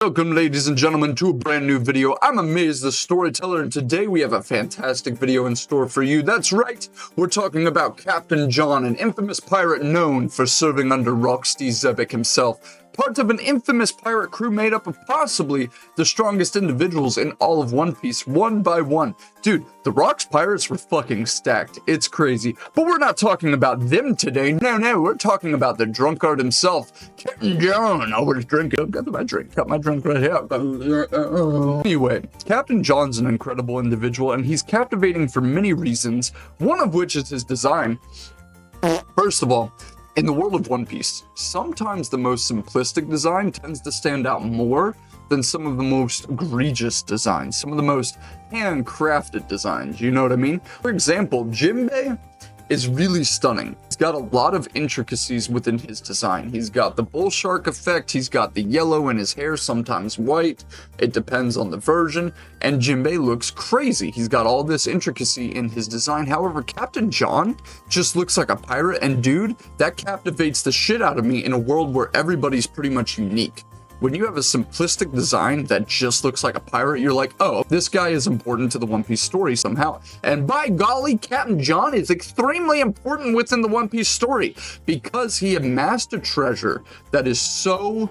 Welcome, ladies and gentlemen, to a brand new video. I'm Amaze the Storyteller, and today we have a fantastic video in store for you. That's right, we're talking about Captain John, an infamous pirate known for serving under Rocksteady Zebek himself. Part of an infamous pirate crew made up of possibly the strongest individuals in all of One Piece, one by one. Dude, the Rocks pirates were fucking stacked. It's crazy. But we're not talking about them today. No, we're talking about the drunkard himself, Captain John. I was drinking. Got my drink right here. Anyway, Captain John's an incredible individual, and he's captivating for many reasons, one of which is his design. First of all, in the world of One Piece, sometimes the most simplistic design tends to stand out more than some of the most egregious designs, some of the most handcrafted designs, you know what I mean? For example, Jinbei is really stunning. He's got a lot of intricacies within his design. He's got the bull shark effect, he's got the yellow in his hair, sometimes white, it depends on the version, and Jinbei looks crazy. He's got all this intricacy in his design. However, Captain John just looks like a pirate, and dude, that captivates the shit out of me in a world where everybody's pretty much unique. When you have a simplistic design that just looks like a pirate, you're like, oh, this guy is important to the One Piece story somehow. And by golly, Captain John is extremely important within the One Piece story because he amassed a treasure that is so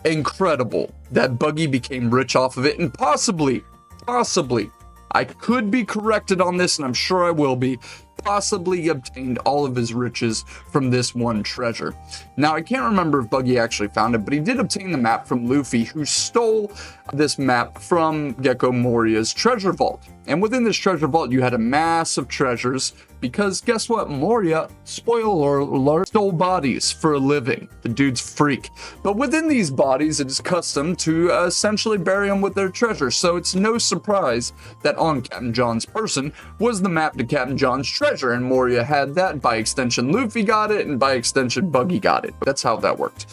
incredible that Buggy became rich off of it, and possibly, I could be corrected on this, and I'm sure I will be, possibly obtained all of his riches from this one treasure. Now, I can't remember if Buggy actually found it, but he did obtain the map from Luffy, who stole this map from Gecko Moria's treasure vault. And within this treasure vault, you had a mass of treasures, because guess what? Moria, spoiler alert, stole bodies for a living. The dude's freak. But within these bodies, it is custom to essentially bury them with their treasure. So it's no surprise that on Captain John's person was the map to Captain John's treasure, and Moria had that. By extension, Luffy got it, and by extension, Buggy got it. That's how that worked.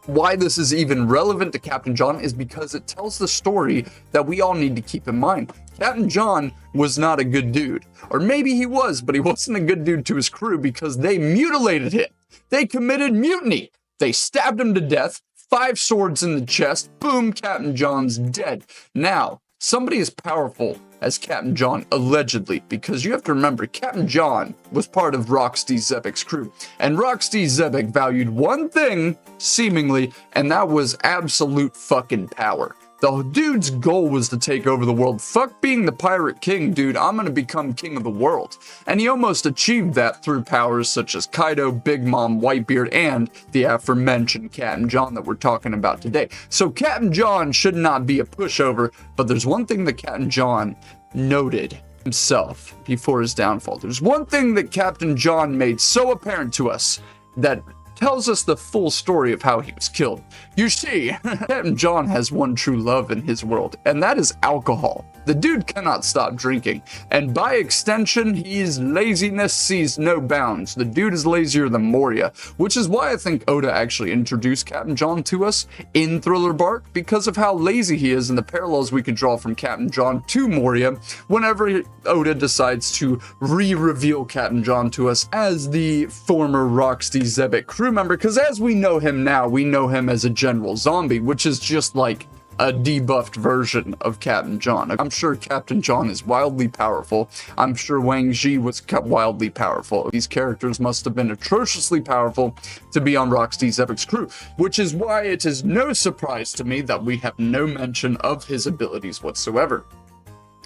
Why this is even relevant to Captain John is because it tells the story that we all need to keep in mind. Captain John was not a good dude. Or maybe he was, but he wasn't a good dude to his crew because they mutilated him. They committed mutiny. They stabbed him to death, 5 swords in the chest, boom, Captain John's dead. Now, somebody as powerful as Captain John, allegedly, because you have to remember, Captain John was part of Rocksteady Zebek's crew, and Rocksteady Zebek valued one thing, seemingly, and that was absolute fucking power. The dude's goal was to take over the world. Fuck being the pirate king, dude. I'm gonna become king of the world. And he almost achieved that through powers such as Kaido, Big Mom, Whitebeard, and the aforementioned Captain John that we're talking about today. So Captain John should not be a pushover, but there's one thing that Captain John noted himself before his downfall. There's one thing that Captain John made so apparent to us that tells us the full story of how he was killed. You see, Captain John has one true love in his world, and that is alcohol. The dude cannot stop drinking, and by extension, his laziness sees no bounds. The dude is lazier than Moria, which is why I think Oda actually introduced Captain John to us in Thriller Bark, because of how lazy he is and the parallels we could draw from Captain John to Moria whenever Oda decides to re-reveal Captain John to us as the former Rocksteady Zebek crew member, because as we know him now, we know him as a General Zombie, which is just like a debuffed version of Captain John. I'm sure Captain John is wildly powerful. I'm sure Wang Zhi was wildly powerful. These characters must have been atrociously powerful to be on Rocksteady Zebek's crew, which is why it is no surprise to me that we have no mention of his abilities whatsoever.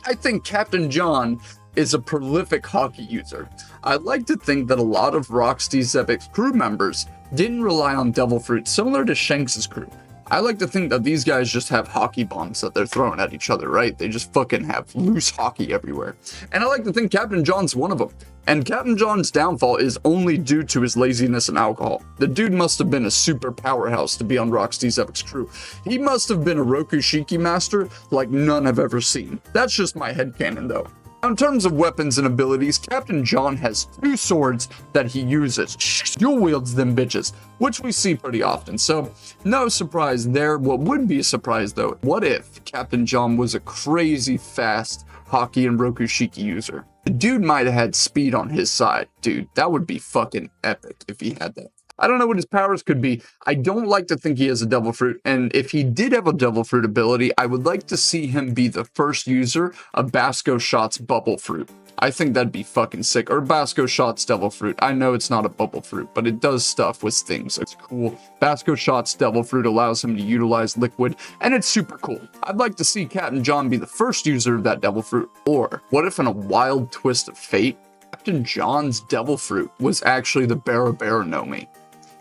I think Captain John is a prolific hockey user. I like to think that a lot of Rocksteady Zebek's crew members didn't rely on Devil Fruit, similar to Shanks' crew. I like to think that these guys just have hockey bombs that they're throwing at each other, right? They just fucking have loose hockey everywhere. And I like to think Captain John's one of them. And Captain John's downfall is only due to his laziness and alcohol. The dude must have been a super powerhouse to be on Rocksteady Zebek's crew. He must have been a Rokushiki master like none I've ever seen. That's just my headcanon though. In terms of weapons and abilities, Captain John has 2 swords that he uses. Dual wields them bitches, which we see pretty often, so no surprise there. What would be a surprise though, what if Captain John was a crazy fast hockey and Rokushiki user? The dude might have had speed on his side. Dude, that would be fucking epic if he had that. I don't know what his powers could be. I don't like to think he has a devil fruit, and if he did have a devil fruit ability, I would like to see him be the first user of Basco Shot's bubble fruit. I think that'd be fucking sick. Or Basco Shot's devil fruit. I know it's not a bubble fruit, but it does stuff with things. It's cool. Basco Shot's devil fruit allows him to utilize liquid, and it's super cool. I'd like to see Captain John be the first user of that devil fruit. Or what if, in a wild twist of fate, Captain John's devil fruit was actually the Barabara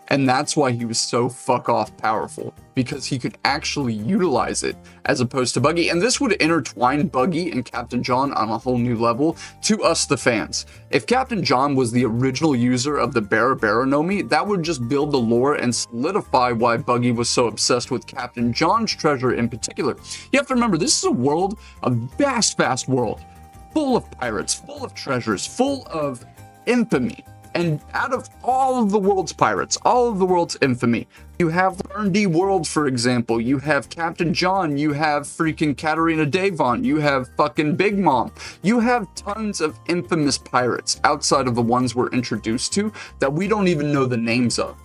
and that's why he was so fuck off powerful, because he could actually utilize it as opposed to Buggy. And this would intertwine Buggy and Captain John on a whole new level to us, the fans. If Captain John was the original user of the Barabara, that would just build the lore and solidify why Buggy was so obsessed with Captain John's treasure in particular. You have to remember, this is a world, a vast, vast world, full of pirates, full of treasures, full of infamy. And out of all of the world's pirates, all of the world's infamy, you have the Burndy world, for example. You have Captain John. You have freaking Katarina Devon. You have fucking Big Mom. You have tons of infamous pirates outside of the ones we're introduced to that we don't even know the names of.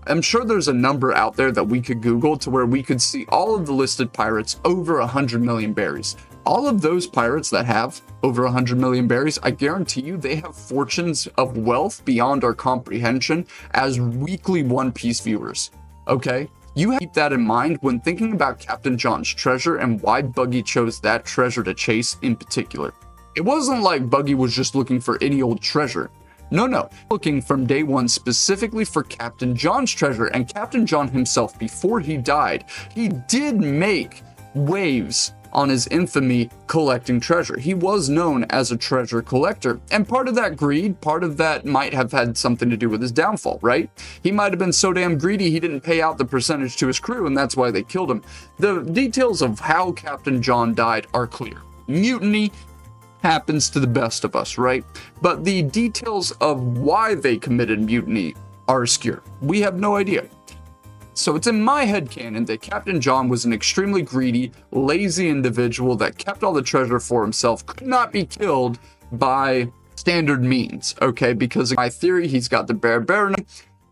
I'm sure there's a number out there that we could Google to where we could see all of the listed pirates over 100 million berries. All of those pirates that have over 100 million berries, I guarantee you they have fortunes of wealth beyond our comprehension as weekly One Piece viewers. Okay? You have to keep that in mind when thinking about Captain John's treasure and why Buggy chose that treasure to chase in particular. It wasn't like Buggy was just looking for any old treasure. No, looking from day one specifically for Captain John's treasure, and Captain John himself, before he died, he did make waves on his infamy collecting treasure. He was known as a treasure collector, and part of that greed, part of that might have had something to do with his downfall, right? He might have been so damn greedy he didn't pay out the percentage to his crew, and that's why they killed him. The details of how Captain John died are clear. Mutiny happens to the best of us, right? But the details of why they committed mutiny are obscure. We have no idea. So it's in my headcanon that Captain John was an extremely greedy, lazy individual that kept all the treasure for himself, could not be killed by standard means, okay? Because in my theory, he's got the Barabara.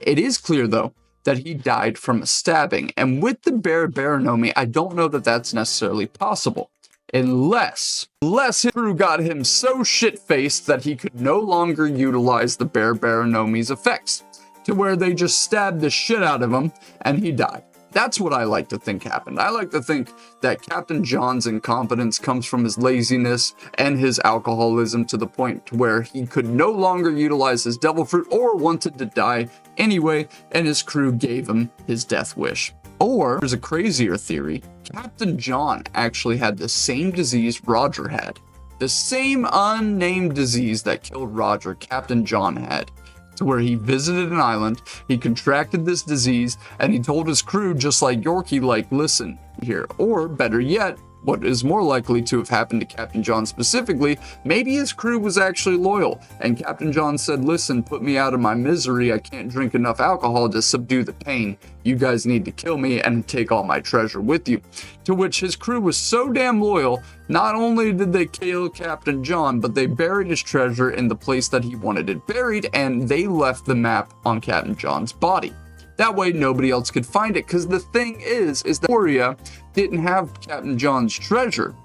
It is clear, though, that he died from a stabbing. And with the Barabara, I don't know that that's necessarily possible. Unless his crew got him so shit-faced that he could no longer utilize the Barabara's effects, to where they just stabbed the shit out of him and he died. That's what I like to think happened. I like to think that Captain John's incompetence comes from his laziness and his alcoholism to the point to where he could no longer utilize his devil fruit or wanted to die anyway, and his crew gave him his death wish. Or, there's a crazier theory, Captain John actually had the same disease Roger had. The same unnamed disease that killed Roger, Captain John had. To where he visited an island, he contracted this disease, and he told his crew, just like Yorkie, like, listen here. Or, better yet, what is more likely to have happened to Captain John specifically, maybe his crew was actually loyal, and Captain John said, listen, put me out of my misery, I can't drink enough alcohol to subdue the pain. You guys need to kill me and take all my treasure with you. To which his crew was so damn loyal, not only did they kill Captain John, but they buried his treasure in the place that he wanted it buried, and they left the map on Captain John's body. That way nobody else could find it, because the thing is that Kureha didn't have Captain John's treasure.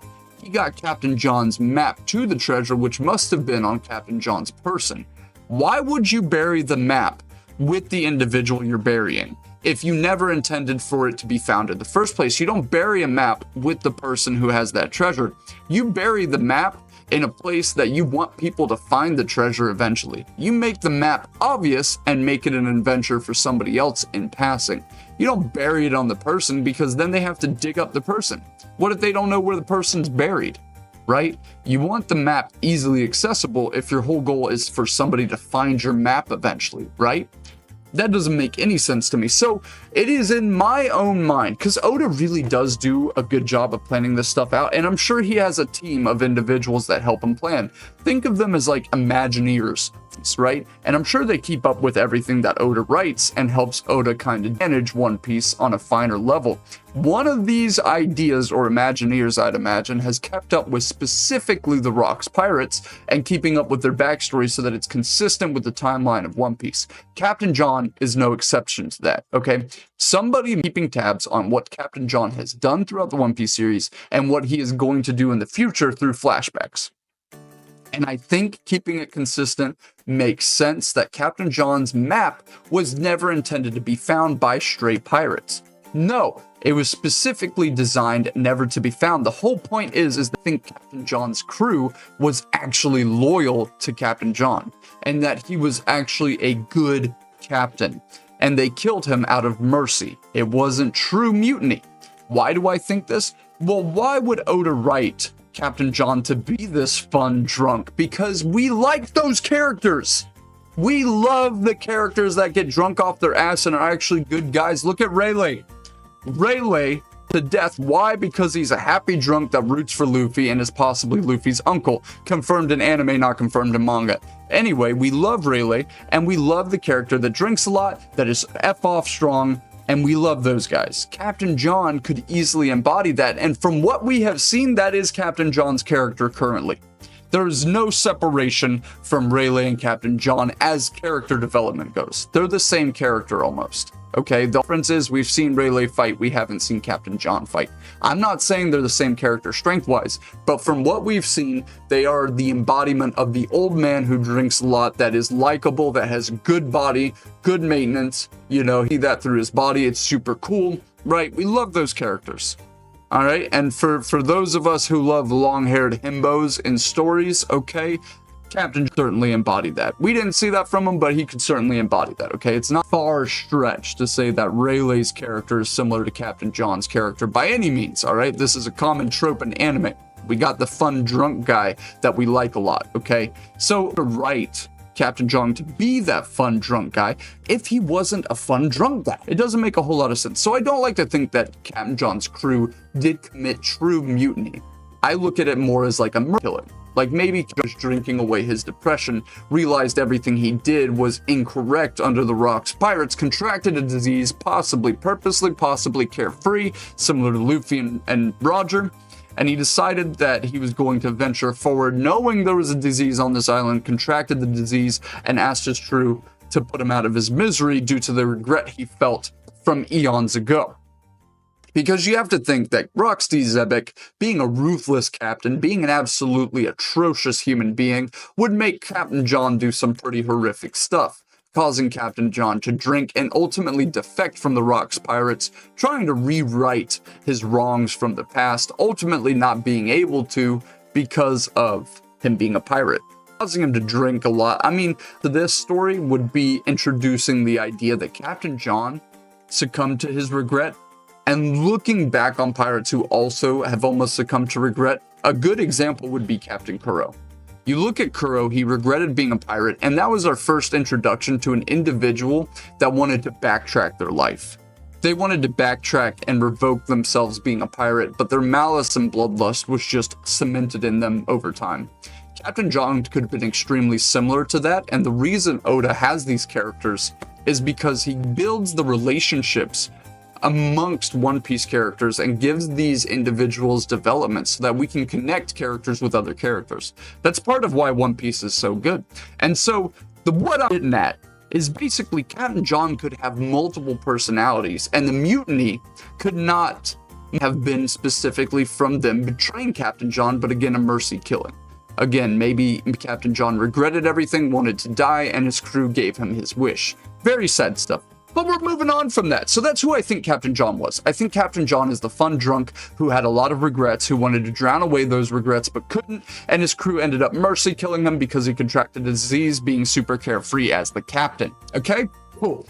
He got Captain John's map to the treasure, which must have been on Captain John's person. Why would you bury the map with the individual you're burying if you never intended for it to be found in the first place? You don't bury a map with the person who has that treasure. You bury the map in a place that you want people to find the treasure eventually. You make the map obvious and make it an adventure for somebody else in passing. You don't bury it on the person, because then they have to dig up the person. What if they don't know where the person's buried, right? You want the map easily accessible if your whole goal is for somebody to find your map eventually, right? That doesn't make any sense to me. So it is in my own mind, because Oda really does do a good job of planning this stuff out, and I'm sure he has a team of individuals that help him plan. Think of them as like Imagineers, right? And I'm sure they keep up with everything that Oda writes and helps Oda kind of manage One Piece on a finer level. One of these ideas or Imagineers, I'd imagine, has kept up with specifically the Rock's pirates and keeping up with their backstory so that it's consistent with the timeline of One Piece. Captain John is no exception to that, okay? Somebody keeping tabs on what Captain John has done throughout the One Piece series and what he is going to do in the future through flashbacks. And I think keeping it consistent makes sense that Captain John's map was never intended to be found by stray pirates. No, it was specifically designed never to be found. The whole point is I think Captain John's crew was actually loyal to Captain John and that he was actually a good captain. And they killed him out of mercy. It wasn't true mutiny. Why do I think this? Well, why would Oda write Captain John to be this fun drunk? Because we like those characters. We love the characters that get drunk off their ass and are actually good guys. Look at Rayleigh. Rayleigh to death. Why? Because he's a happy drunk that roots for Luffy and is possibly Luffy's uncle. Confirmed in anime, not confirmed in manga. Anyway, we love Rayleigh, and we love the character that drinks a lot, that is F-off strong, and we love those guys. Captain John could easily embody that, and from what we have seen, that is Captain John's character currently. There is no separation from Rayleigh and Captain John as character development goes. They're the same character almost. Okay, the difference is we've seen Rayleigh fight, we haven't seen Captain John fight. I'm not saying they're the same character strength-wise, but from what we've seen, they are the embodiment of the old man who drinks a lot, that is likable, that has good body, good maintenance, you know, he that through his body, it's super cool, right? We love those characters. All right, and for those of us who love long-haired himbos in stories, okay, Captain certainly embodied that. We didn't see that from him, but he could certainly embody that, okay? It's not far stretched to say that Rayleigh's character is similar to Captain John's character by any means, all right? This is a common trope in anime. We got the fun drunk guy that we like a lot, okay? So to write Captain John to be that fun drunk guy if he wasn't a fun drunk guy. It doesn't make a whole lot of sense. So I don't like to think that Captain John's crew did commit true mutiny. I look at it more as like a murder killing. Like maybe just drinking away his depression, realized everything he did was incorrect under the Rock's pirates, contracted a disease, possibly purposely, possibly carefree, similar to Luffy and Roger, and he decided that he was going to venture forward, knowing there was a disease on this island, contracted the disease, and asked his crew to put him out of his misery due to the regret he felt from eons ago. Because you have to think that Roxy Zebek, being a ruthless captain, being an absolutely atrocious human being, would make Captain John do some pretty horrific stuff, causing Captain John to drink and ultimately defect from the Rock's pirates, trying to rewrite his wrongs from the past, ultimately not being able to because of him being a pirate, causing him to drink a lot. I mean, this story would be introducing the idea that Captain John succumbed to his regret. And looking back on pirates who also have almost succumbed to regret, a good example would be Captain Kuro. You look at Kuro, he regretted being a pirate, and that was our first introduction to an individual that wanted to backtrack their life. They wanted to backtrack and revoke themselves being a pirate, but their malice and bloodlust was just cemented in them over time. Captain John could have been extremely similar to that, and the reason Oda has these characters is because he builds the relationships amongst One Piece characters and gives these individuals development so that we can connect characters with other characters. That's part of why One Piece is so good. And so what I'm getting at is basically Captain John could have multiple personalities, and the mutiny could not have been specifically from them betraying Captain John, but again, a mercy killing. Again, maybe Captain John regretted everything, wanted to die, and his crew gave him his wish. Very sad stuff. But we're moving on from that. So that's who I think Captain John was. I think Captain John is the fun drunk who had a lot of regrets, who wanted to drown away those regrets but couldn't, and his crew ended up mercy killing him because he contracted a disease, being super carefree as the captain. Okay? Cool.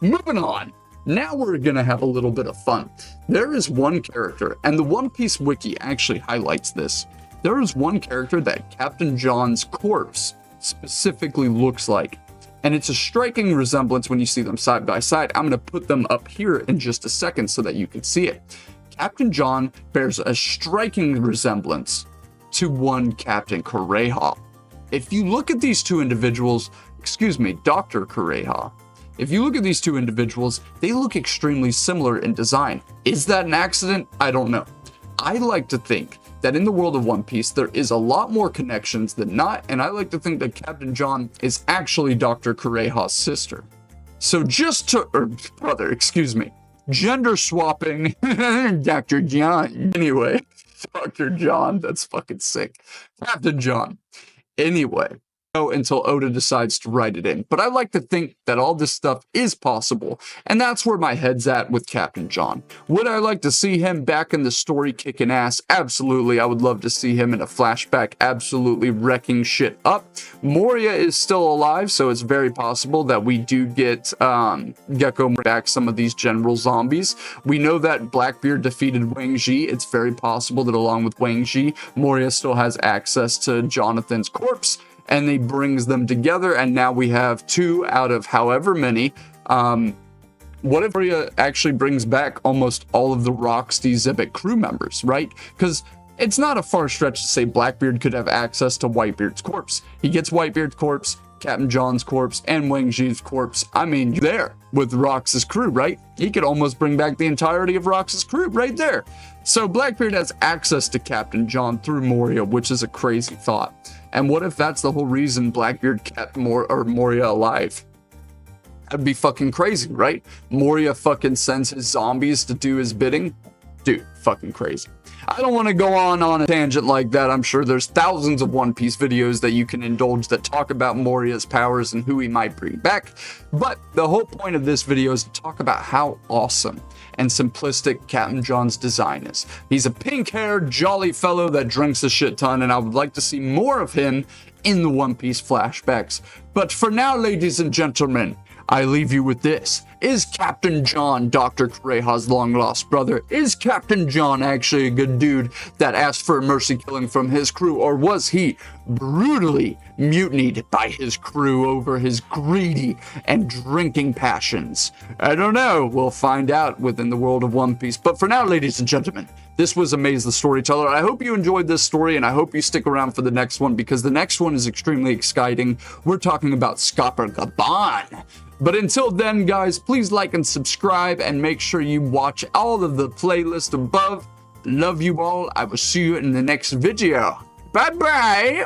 Moving on. Now we're gonna have a little bit of fun. There is one character, and the One Piece wiki actually highlights this. There is one character that Captain John's corpse specifically looks like. And it's a striking resemblance when you see them side by side. I'm going to put them up here in just a second so that you can see it. Captain John bears a striking resemblance to one Captain Kureha. If you look at these two individuals, Dr. Kureha, If you look at these two individuals, they look extremely similar in design. Is that an accident? I don't know. I like to think that in the world of One Piece, there is a lot more connections than not, and I like to think that Captain John is actually Dr. Kureha's sister. So brother, excuse me, gender swapping, Dr. John. Anyway, Dr. John, that's fucking sick. Captain John. Anyway. Until Oda decides to write it in. But I like to think that all this stuff is possible, and that's where my head's at with Captain John. Would I like to see him back in the story kicking ass? Absolutely. I would love to see him in a flashback absolutely wrecking shit up. Moria is still alive, so it's very possible that we do get Gecko back some of these general zombies. We know that Blackbeard defeated Wang Ji. It's very possible that along with Wang Ji, Moria still has access to Jonathan's corpse, and he brings them together, and now we have 2 out of however many. What if Moria actually brings back almost all of the Rocksteady Xzibit crew members, right? Because it's not a far stretch to say Blackbeard could have access to Whitebeard's corpse. He gets Whitebeard's corpse, Captain John's corpse, and Wang Ji's corpse. I mean, there with Rox's crew, right? He could almost bring back the entirety of Rox's crew right there. So Blackbeard has access to Captain John through Moria, which is a crazy thought. And what if that's the whole reason Blackbeard kept Moria alive? That'd be fucking crazy, right? Moria fucking sends his zombies to do his bidding. Dude, fucking crazy. I don't want to go on a tangent like that. I'm sure there's thousands of One Piece videos that you can indulge that talk about Moria's powers and who he might bring back. But the whole point of this video is to talk about how awesome and simplistic Captain John's design is. He's a pink-haired, jolly fellow that drinks a shit ton, and I would like to see more of him in the One Piece flashbacks. But for now, ladies and gentlemen, I leave you with this. Is Captain John Dr. Kureha's long-lost brother? Is Captain John actually a good dude that asked for a mercy killing from his crew, or was he brutally mutinied by his crew over his greedy and drinking passions? I don't know. We'll find out within the world of One Piece. But for now, ladies and gentlemen, this was Amaze the Storyteller. I hope you enjoyed this story, and I hope you stick around for the next one, because the next one is extremely exciting. We're talking about Scopper Gaban. But until then, guys, please like and subscribe, and make sure you watch all of the playlist above. Love you all. I will see you in the next video. Bye-bye.